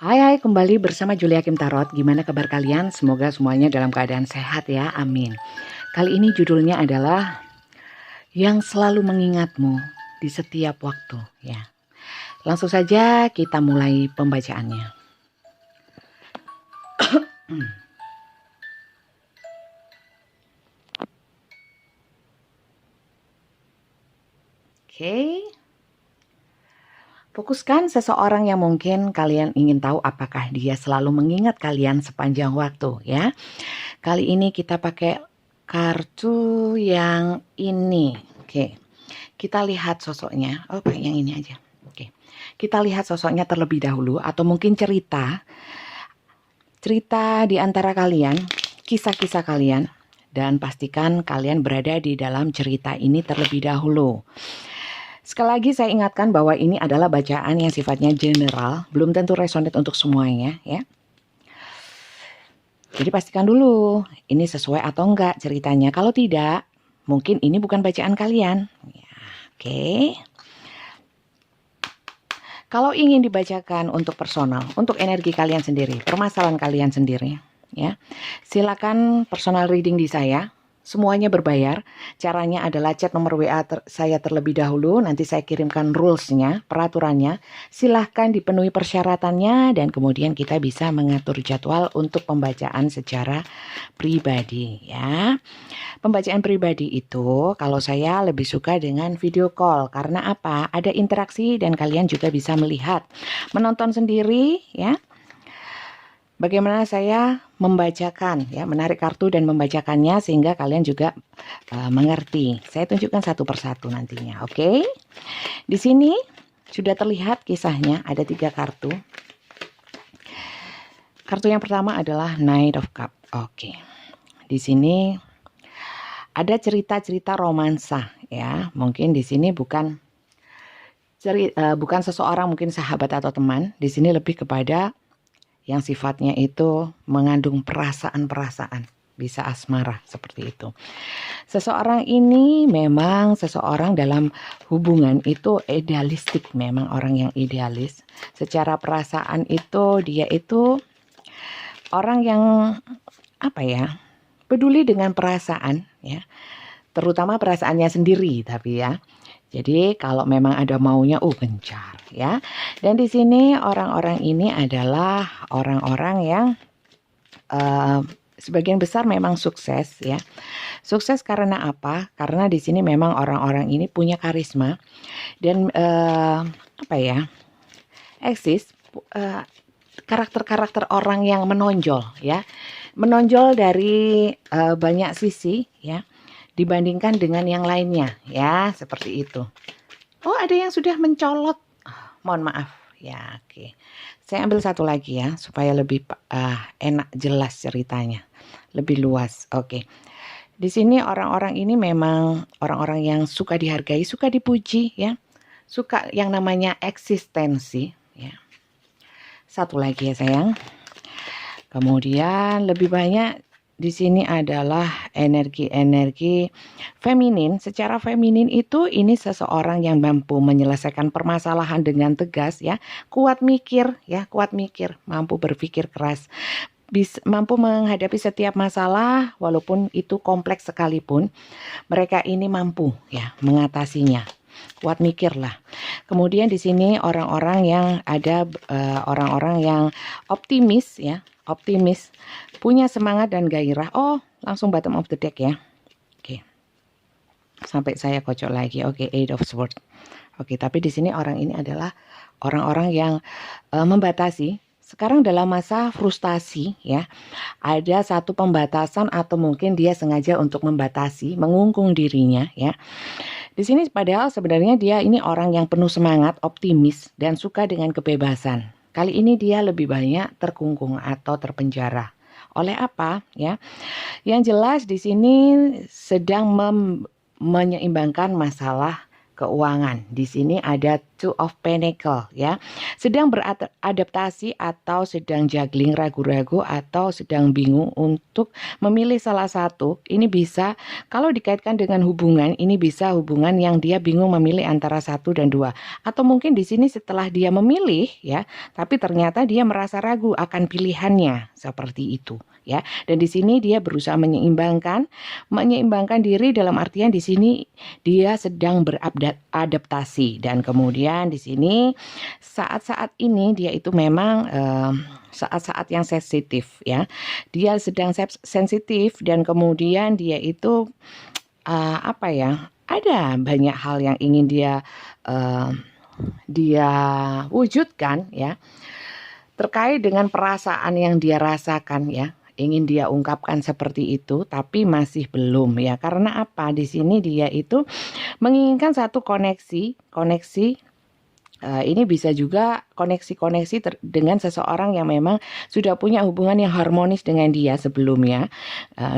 Hai, kembali bersama Julia Kim Tarot. Gimana kabar kalian? Semoga semuanya dalam keadaan sehat ya, amin. Kali ini judulnya adalah Yang Selalu Mengingatmu di Setiap Waktu ya. Langsung saja kita mulai pembacaannya. Oke. Fokuskan seseorang yang mungkin kalian ingin tahu apakah dia selalu mengingat kalian sepanjang waktu ya. Kali ini kita pakai kartu yang ini. Oke. Kita lihat sosoknya. Oh, yang ini aja. Oke. Kita lihat sosoknya terlebih dahulu atau mungkin cerita di antara kalian, kisah-kisah kalian, dan pastikan kalian berada di dalam cerita ini terlebih dahulu. Sekali lagi saya ingatkan bahwa ini adalah bacaan yang sifatnya general, belum tentu resonate untuk semuanya ya. Jadi pastikan dulu ini sesuai atau enggak ceritanya. Kalau tidak, mungkin ini bukan bacaan kalian. Ya, oke. Kalau ingin dibacakan untuk personal, untuk energi kalian sendiri, permasalahan kalian sendiri, ya, silakan personal reading di saya. Semuanya berbayar. Caranya adalah chat nomor WA saya terlebih dahulu. Nanti saya kirimkan rulesnya, peraturannya. Silahkan dipenuhi persyaratannya dan kemudian kita bisa mengatur jadwal untuk pembacaan secara pribadi ya. Pembacaan pribadi itu kalau saya lebih suka dengan video call. Karena apa? Ada interaksi dan kalian juga bisa melihat. Menonton sendiri ya. Bagaimana saya membacakan ya, menarik kartu dan membacakannya sehingga kalian juga mengerti. Saya tunjukkan satu persatu nantinya, oke? Di sini sudah terlihat kisahnya, ada 3 kartu. Kartu yang pertama adalah Knight of Cup. Oke. Di sini ada cerita-cerita romansa ya. Mungkin di sini bukan seseorang, mungkin sahabat atau teman. Di sini lebih kepada yang sifatnya itu mengandung perasaan-perasaan, bisa asmara seperti itu. Seseorang ini memang seseorang dalam hubungan itu idealistik, memang orang yang idealis. Secara perasaan itu dia itu orang yang peduli dengan perasaan ya, terutama perasaannya sendiri tapi ya. Jadi kalau memang ada maunya, gencar ya. Dan di sini orang-orang ini adalah orang-orang yang sebagian besar memang sukses ya. Sukses karena apa? Karena di sini memang orang-orang ini punya karisma dan eksis karakter-karakter orang yang menonjol ya. Menonjol dari banyak sisi ya. Dibandingkan dengan yang lainnya ya, seperti itu. Oh, ada yang sudah mencolot. Mohon maaf ya, oke. Saya ambil satu lagi ya supaya lebih enak jelas ceritanya, lebih luas. Oke. Di sini orang-orang ini memang orang-orang yang suka dihargai, suka dipuji ya. Suka yang namanya eksistensi ya. Satu lagi ya sayang. Kemudian lebih banyak di sini adalah energi-energi feminin. Secara feminin itu ini seseorang yang mampu menyelesaikan permasalahan dengan tegas ya, kuat mikir, mampu berpikir keras, mampu menghadapi setiap masalah walaupun itu kompleks sekalipun. Mereka ini mampu ya mengatasinya. Kuat mikir lah. Kemudian di sini orang-orang yang ada orang-orang yang optimis ya, optimis, punya semangat dan gairah. Oh, langsung bottom of the deck ya. Oke. Sampai saya kocok lagi. Oke, Eight of Swords. Oke, tapi di sini orang ini adalah orang-orang yang membatasi. Sekarang dalam masa frustasi ya. Ada satu pembatasan atau mungkin dia sengaja untuk membatasi, mengungkung dirinya ya. Di sini padahal sebenarnya dia ini orang yang penuh semangat, optimis, dan suka dengan kebebasan. Kali ini dia lebih banyak terkungkung atau terpenjara. Oleh apa ya? Yang jelas di sini sedang menyeimbangkan masalah keuangan. Di sini ada Two of Pentacle ya. Sedang beradaptasi atau sedang juggling, ragu-ragu atau sedang bingung untuk memilih salah satu. Ini bisa kalau dikaitkan dengan hubungan, ini bisa hubungan yang dia bingung memilih antara satu dan dua. Atau mungkin di sini setelah dia memilih ya, tapi ternyata dia merasa ragu akan pilihannya seperti itu ya. Dan di sini dia berusaha menyeimbangkan diri dalam artian di sini dia sedang beradaptasi dan kemudian di sini saat-saat ini dia itu memang saat-saat yang sensitif ya. Dia sedang sensitif dan kemudian dia itu apa ya? Ada banyak hal yang ingin dia wujudkan ya. Terkait dengan perasaan yang dia rasakan ya. Ingin dia ungkapkan seperti itu tapi masih belum ya. Karena apa? Di sini dia itu menginginkan satu koneksi ini bisa juga koneksi dengan seseorang yang memang sudah punya hubungan yang harmonis dengan dia sebelumnya.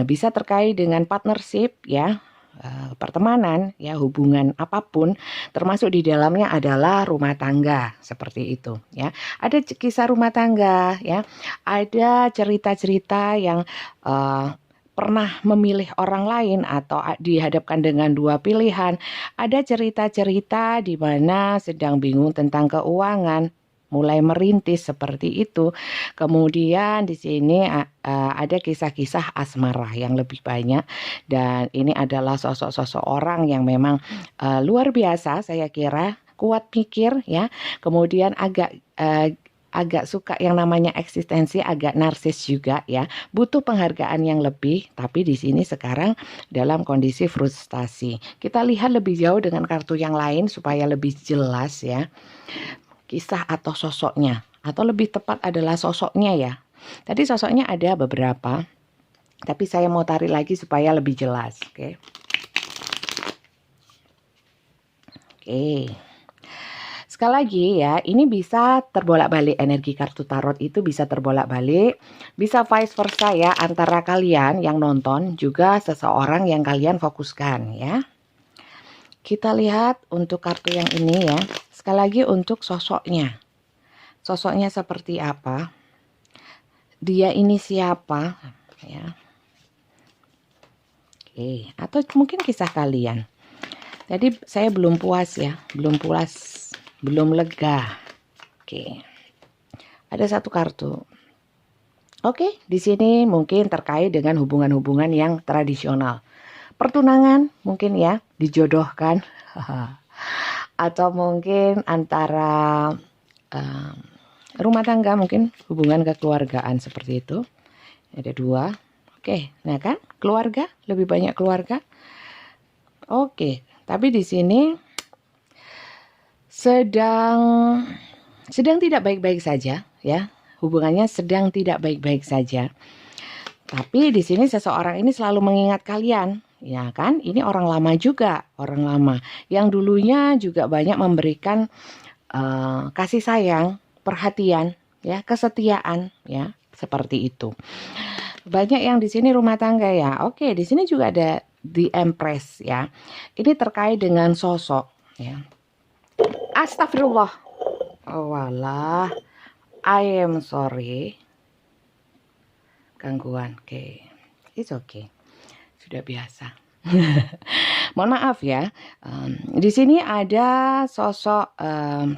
Bisa terkait dengan partnership ya, pertemanan ya, hubungan apapun, termasuk di dalamnya adalah rumah tangga seperti itu ya. Ada kisah rumah tangga ya, ada cerita-cerita yang pernah memilih orang lain atau dihadapkan dengan dua pilihan. Ada cerita-cerita di mana sedang bingung tentang keuangan, mulai merintis seperti itu. Kemudian di sini ada kisah-kisah asmara yang lebih banyak dan ini adalah sosok-sosok orang yang memang luar biasa saya kira, kuat pikir ya. Kemudian agak suka yang namanya eksistensi, agak narsis juga ya, butuh penghargaan yang lebih, tapi di sini sekarang dalam kondisi frustasi. Kita lihat lebih jauh dengan kartu yang lain supaya lebih jelas ya, kisah atau sosoknya, atau lebih tepat adalah sosoknya ya. Tadi sosoknya ada beberapa, tapi saya mau tarik lagi supaya lebih jelas. Oke. Sekali lagi ya, ini bisa terbolak-balik, energi kartu tarot itu bisa terbolak-balik, bisa vice versa ya, antara kalian yang nonton juga seseorang yang kalian fokuskan ya. Kita lihat untuk kartu yang ini ya, sekali lagi untuk sosoknya. Sosoknya seperti apa? Dia ini siapa? Ya. Oke, atau mungkin kisah kalian. Jadi saya belum puas ya, belum lega. Oke. Ada satu kartu. Oke, di sini mungkin terkait dengan hubungan-hubungan yang tradisional. Pertunangan mungkin ya, dijodohkan. Atau mungkin antara rumah tangga, mungkin hubungan kekeluargaan seperti itu. Ada dua. Oke, nah kan keluarga, lebih banyak keluarga. Oke, tapi di sini sedang tidak baik-baik saja ya, hubungannya sedang tidak baik-baik saja. Tapi di sini seseorang ini selalu mengingat kalian, ya kan? Ini orang lama juga, orang lama yang dulunya juga banyak memberikan kasih sayang, perhatian, ya, kesetiaan, ya, seperti itu. Banyak yang di sini rumah tangga ya. Oke, di sini juga ada The Empress ya. Ini terkait dengan sosok, ya. Astagfirullah. Oh walah. I am sorry. Gangguan. Oke. It's okay. Sudah biasa. Mohon maaf ya. Di sini ada sosok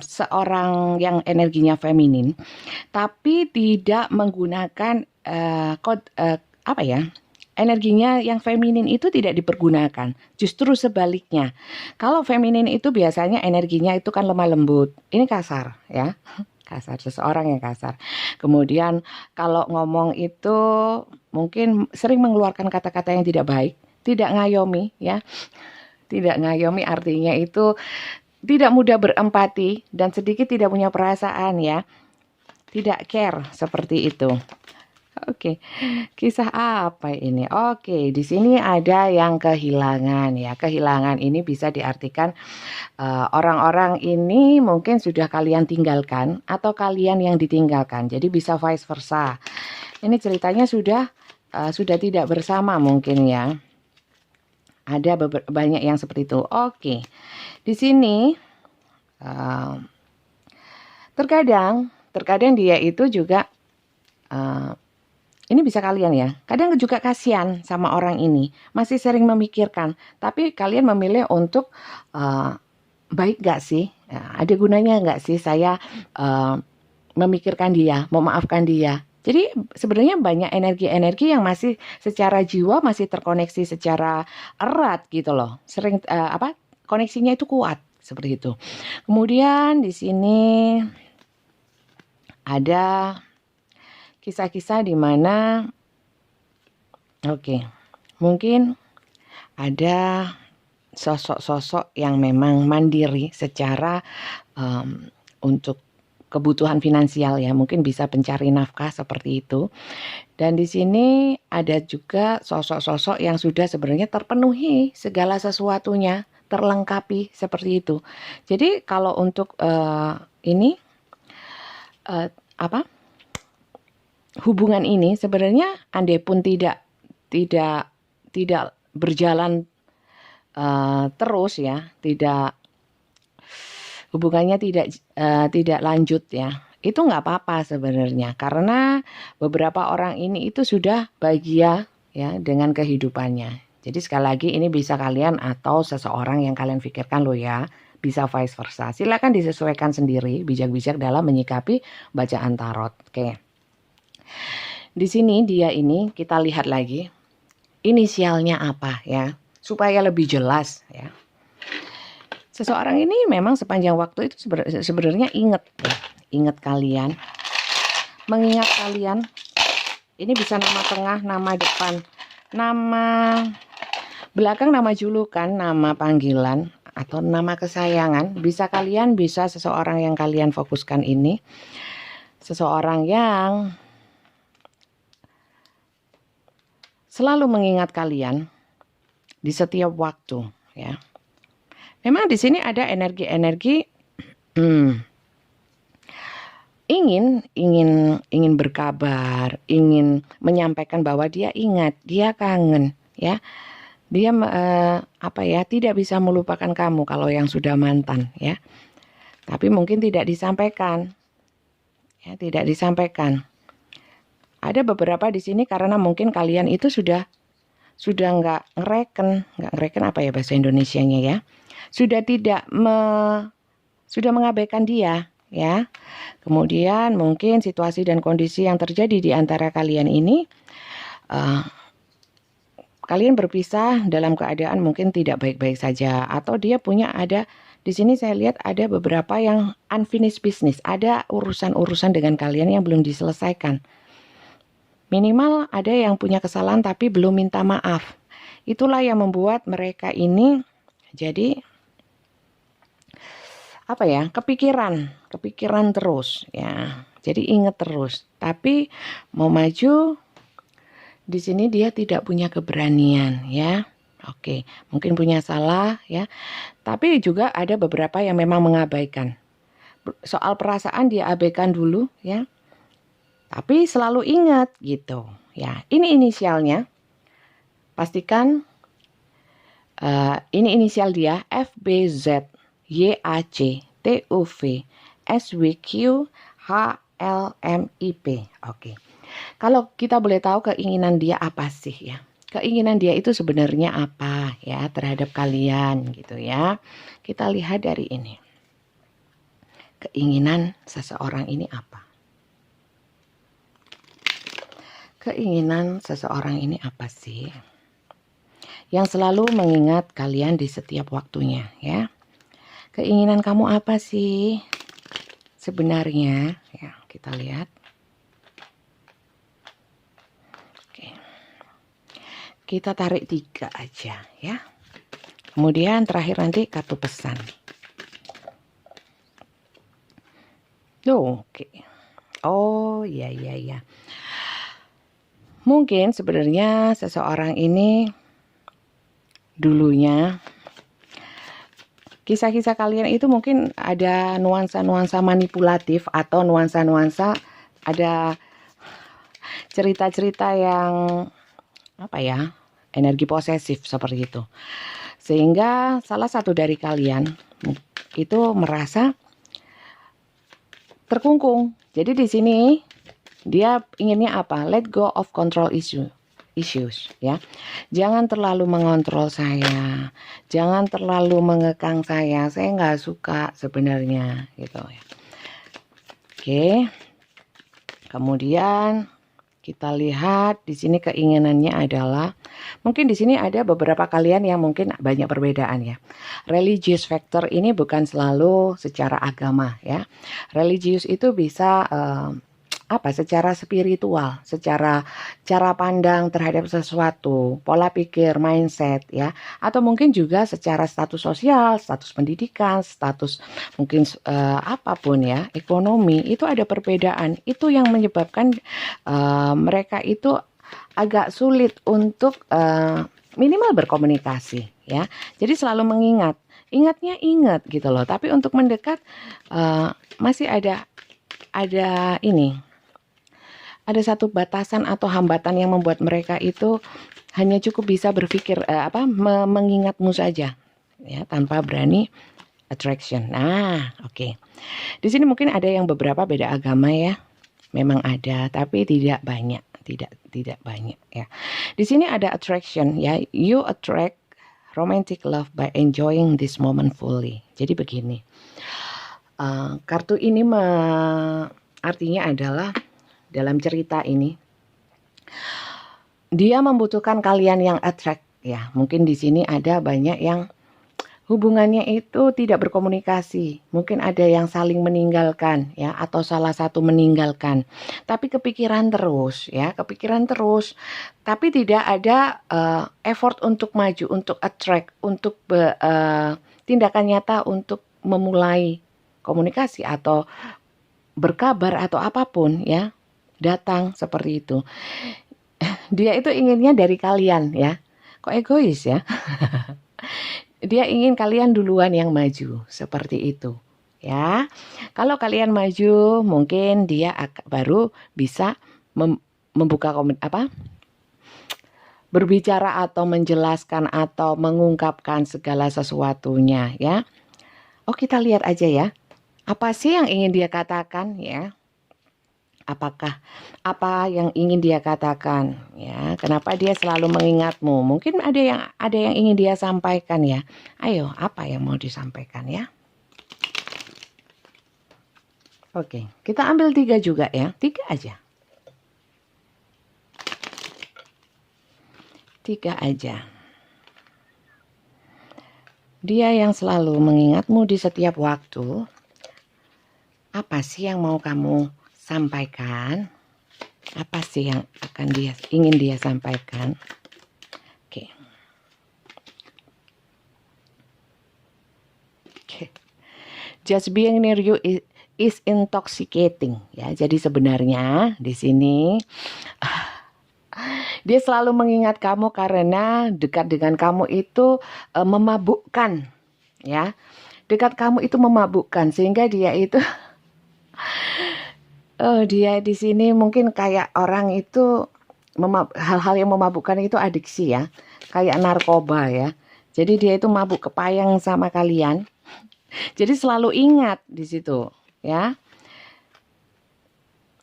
seorang yang energinya feminin, tapi tidak menggunakan apa ya? Energinya yang feminin itu tidak dipergunakan, justru sebaliknya. Kalau feminin itu biasanya energinya itu kan lemah lembut, ini kasar ya, kasar, seseorang yang kasar. Kemudian kalau ngomong itu mungkin sering mengeluarkan kata-kata yang tidak baik, tidak ngayomi ya, tidak ngayomi artinya itu tidak mudah berempati dan sedikit tidak punya perasaan ya, tidak care seperti itu. Oke, kisah apa ini? Oke, di sini ada yang kehilangan ya. Kehilangan ini bisa diartikan orang-orang ini mungkin sudah kalian tinggalkan atau kalian yang ditinggalkan. Jadi bisa vice versa. Ini ceritanya sudah tidak bersama mungkin ya. Ada banyak yang seperti itu. Oke, di sini Uh, terkadang dia itu juga ini bisa kalian ya, kadang juga kasihan sama orang ini, masih sering memikirkan, tapi kalian memilih untuk baik gak sih? Ada gunanya gak sih saya memikirkan dia, memaafkan dia? Jadi sebenarnya banyak energi-energi yang masih secara jiwa masih terkoneksi secara erat gitu loh. Sering koneksinya itu kuat seperti itu. Kemudian di sini ada kisah-kisah di mana mungkin ada sosok-sosok yang memang mandiri secara untuk kebutuhan finansial ya, mungkin bisa pencari nafkah seperti itu. Dan di sini ada juga sosok-sosok yang sudah sebenarnya terpenuhi segala sesuatunya, terlengkapi seperti itu. Jadi kalau untuk ini hubungan ini sebenarnya andai pun tidak berjalan terus ya, hubungannya tidak lanjut ya, itu nggak apa-apa sebenarnya, karena beberapa orang ini itu sudah bahagia ya dengan kehidupannya. Jadi sekali lagi ini bisa kalian atau seseorang yang kalian pikirkan loh ya, bisa vice versa. Silakan disesuaikan sendiri, bijak-bijak dalam menyikapi bacaan tarot. Oke. Di sini dia ini kita lihat lagi inisialnya apa ya, supaya lebih jelas ya. Seseorang ini memang sepanjang waktu itu sebenarnya ingat kalian, mengingat kalian. Ini bisa nama tengah, nama depan, nama belakang, nama julukan, nama panggilan, atau nama kesayangan. Bisa seseorang yang kalian fokuskan ini, seseorang yang selalu mengingat kalian di setiap waktu ya. Memang di sini ada energi-energi ingin berkabar, ingin menyampaikan bahwa dia ingat, dia kangen ya. Dia tidak bisa melupakan kamu kalau yang sudah mantan ya. Tapi mungkin tidak disampaikan. Ya, tidak disampaikan. Ada beberapa di sini karena mungkin kalian itu sudah nggak ngereken apa ya bahasa Indonesianya ya, sudah mengabaikan dia ya. Kemudian mungkin situasi dan kondisi yang terjadi di antara kalian ini, kalian berpisah dalam keadaan mungkin tidak baik-baik saja, atau dia ada di sini saya lihat ada beberapa yang unfinished business, ada urusan-urusan dengan kalian yang belum diselesaikan. Minimal ada yang punya kesalahan tapi belum minta maaf. Itulah yang membuat mereka ini jadi kepikiran terus ya. Jadi ingat terus. Tapi mau maju di sini dia tidak punya keberanian ya. Oke, mungkin punya salah ya. Tapi juga ada beberapa yang memang mengabaikan. Soal perasaan dia abaikan dulu ya. Tapi selalu ingat gitu ya. Ini inisialnya. Pastikan ini inisial dia FBZ YAC TUV SWQ HLMIP. Oke. Kalau kita boleh tahu keinginan dia apa sih ya? Keinginan dia itu sebenarnya apa ya terhadap kalian gitu ya. Kita lihat dari ini. Keinginan seseorang ini apa? Keinginan seseorang ini apa sih? Yang selalu mengingat kalian di setiap waktunya ya. Keinginan kamu apa sih sebenarnya? Ya, kita lihat. Oke. Kita tarik 3 aja ya. Kemudian terakhir nanti kartu pesan. Oke. Oh, iya. Mungkin sebenarnya seseorang ini dulunya kisah-kisah kalian itu mungkin ada nuansa-nuansa manipulatif atau nuansa-nuansa ada cerita-cerita yang energi posesif seperti itu. Sehingga salah satu dari kalian itu merasa terkungkung. Jadi di sini dia inginnya apa? Let go of control issues ya. Jangan terlalu mengontrol saya, jangan terlalu mengekang saya nggak suka sebenarnya gitu ya. Oke, kemudian kita lihat di sini keinginannya adalah, mungkin di sini ada beberapa kalian yang mungkin banyak perbedaan ya. Religious factor ini bukan selalu secara agama ya. Religius itu bisa secara spiritual, secara cara pandang terhadap sesuatu, pola pikir, mindset ya, atau mungkin juga secara status sosial, status pendidikan, status mungkin apapun ya, ekonomi, itu ada perbedaan. Itu yang menyebabkan mereka itu agak sulit untuk minimal berkomunikasi ya. Jadi selalu ingatnya ingat gitu loh, tapi untuk mendekat masih ada satu batasan atau hambatan yang membuat mereka itu hanya cukup bisa berpikir mengingatmu saja ya, tanpa berani attraction. Nah, oke. Di sini mungkin ada yang beberapa beda agama ya. Memang ada, tapi tidak banyak, tidak banyak ya. Di sini ada attraction ya. You attract romantic love by enjoying this moment fully. Jadi begini. Kartu ini artinya adalah dalam cerita ini dia membutuhkan kalian yang attract ya. Mungkin di sini ada banyak yang hubungannya itu tidak berkomunikasi. Mungkin ada yang saling meninggalkan ya, atau salah satu meninggalkan. Tapi kepikiran terus ya, tapi tidak ada effort untuk maju, untuk attract, untuk tindakan nyata untuk memulai komunikasi atau berkabar atau apapun ya. Datang seperti itu. Dia itu inginnya dari kalian ya. Kok egois ya? Dia ingin kalian duluan yang maju, seperti itu ya. Kalau kalian maju, mungkin dia baru bisa membuka berbicara atau menjelaskan atau mengungkapkan segala sesuatunya ya. Oh, kita lihat aja ya. Apa sih yang ingin dia katakan ya? Apa yang ingin dia katakan ya? Kenapa dia selalu mengingatmu? Mungkin ada yang ingin dia sampaikan ya. Ayo, apa yang mau disampaikan ya? Oke, kita ambil 3 juga ya. 3 aja. 3 aja. Dia yang selalu mengingatmu di setiap waktu. Apa sih yang mau kamu sampaikan? Apa sih yang ingin dia sampaikan? Oke. Just being near you is intoxicating ya. Jadi sebenarnya di sini dia selalu mengingat kamu karena dekat dengan kamu itu memabukkan ya. Dekat kamu itu memabukkan sehingga dia itu dia di sini mungkin kayak orang itu hal-hal yang memabukkan itu adiksi ya, kayak narkoba ya. Jadi dia itu mabuk kepayang sama kalian. Jadi selalu ingat di situ ya.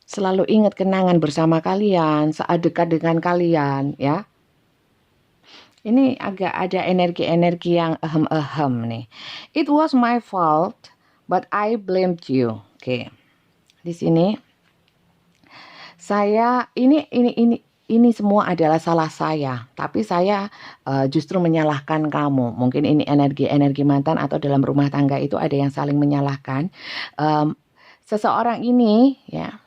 Selalu ingat kenangan bersama kalian, saat dekat dengan kalian ya. Ini agak ada energi-energi yang ahem nih. It was my fault, but I blamed you. Oke. Di sini saya ini semua adalah salah saya, tapi saya justru menyalahkan kamu. Mungkin ini energi mantan atau dalam rumah tangga itu ada yang saling menyalahkan. Seseorang ini ya,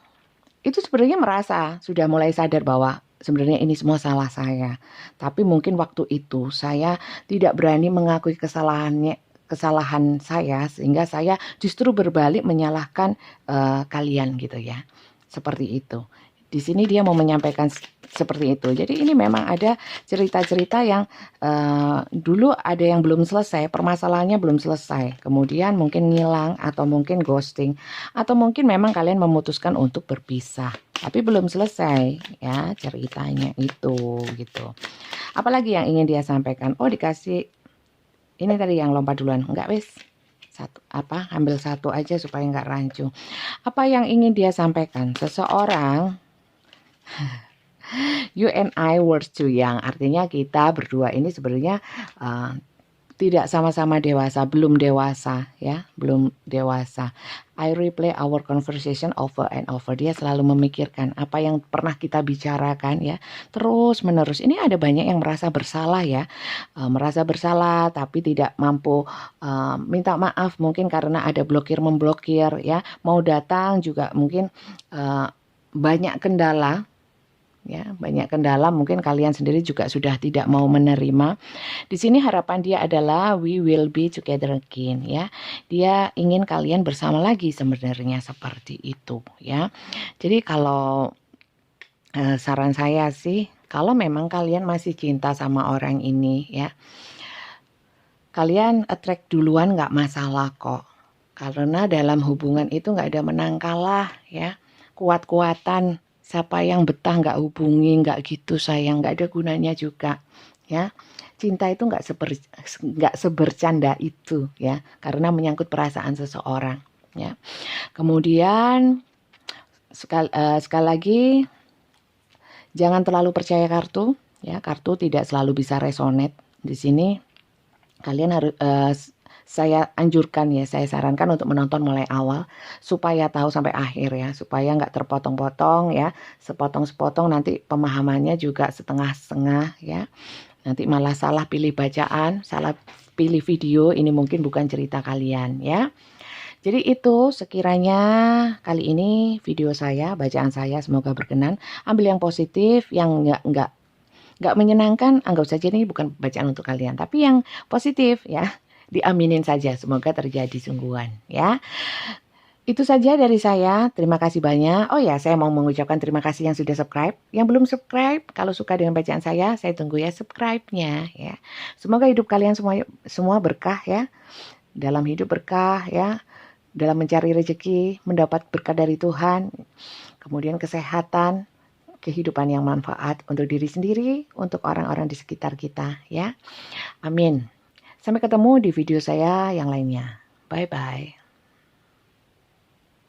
itu sebenarnya merasa sudah mulai sadar bahwa sebenarnya ini semua salah saya. Tapi mungkin waktu itu saya tidak berani mengakui kesalahan saya, sehingga saya justru berbalik menyalahkan kalian gitu ya. Seperti itu. Di sini dia mau menyampaikan seperti itu. Jadi ini memang ada cerita-cerita yang dulu ada yang belum selesai, permasalahannya belum selesai. Kemudian mungkin ngilang atau mungkin ghosting atau mungkin memang kalian memutuskan untuk berpisah. Tapi belum selesai ya ceritanya itu gitu. Apalagi yang ingin dia sampaikan? Oh, dikasih ini tadi yang lompat duluan. Enggak wis. ambil satu aja supaya nggak rancu. Apa yang ingin dia sampaikan? Seseorang, you and I were too young, artinya kita berdua ini sebenarnya tidak sama-sama dewasa, belum dewasa ya, belum dewasa. I replay our conversation over and over. Dia selalu memikirkan apa yang pernah kita bicarakan ya, terus menerus. Ini ada banyak yang merasa bersalah ya, merasa bersalah tapi tidak mampu minta maaf, mungkin karena ada blokir-memblokir ya. Mau datang juga mungkin banyak kendala. Ya, banyak kendala, mungkin kalian sendiri juga sudah tidak mau menerima. Di sini harapan dia adalah we will be together again ya. Dia ingin kalian bersama lagi sebenarnya seperti itu ya. Jadi kalau saran saya sih, kalau memang kalian masih cinta sama orang ini ya, kalian attract duluan nggak masalah kok. Karena dalam hubungan itu nggak ada menang kalah ya. Kuat-kuatan. Siapa yang betah nggak hubungi, nggak gitu sayang, nggak ada gunanya juga ya. Cinta itu nggak sebercanda itu ya, karena menyangkut perasaan seseorang ya. Kemudian sekali lagi, jangan terlalu percaya kartu ya. Kartu tidak selalu bisa resonate di sini. Kalian harus saya anjurkan ya, saya sarankan untuk menonton mulai awal supaya tahu sampai akhir ya, supaya nggak terpotong-potong ya, sepotong-sepotong nanti pemahamannya juga setengah-setengah ya, nanti malah salah pilih bacaan, salah pilih video, ini mungkin bukan cerita kalian ya. Jadi itu sekiranya kali ini video saya, bacaan saya semoga berkenan, ambil yang positif, yang nggak menyenangkan, anggap saja ini bukan bacaan untuk kalian, tapi yang positif ya, diaminin saja, semoga terjadi sungguhan ya. Itu saja dari saya, terima kasih banyak. Oh ya, saya mau mengucapkan terima kasih yang sudah subscribe. Yang belum subscribe, kalau suka dengan bacaan saya tunggu ya subscribe-nya ya. Semoga hidup kalian semua berkah ya, dalam hidup berkah ya, dalam mencari rezeki, mendapat berkah dari Tuhan, kemudian kesehatan, kehidupan yang manfaat untuk diri sendiri, untuk orang-orang di sekitar kita ya. Amin. Sampai ketemu di video saya yang lainnya. Bye-bye.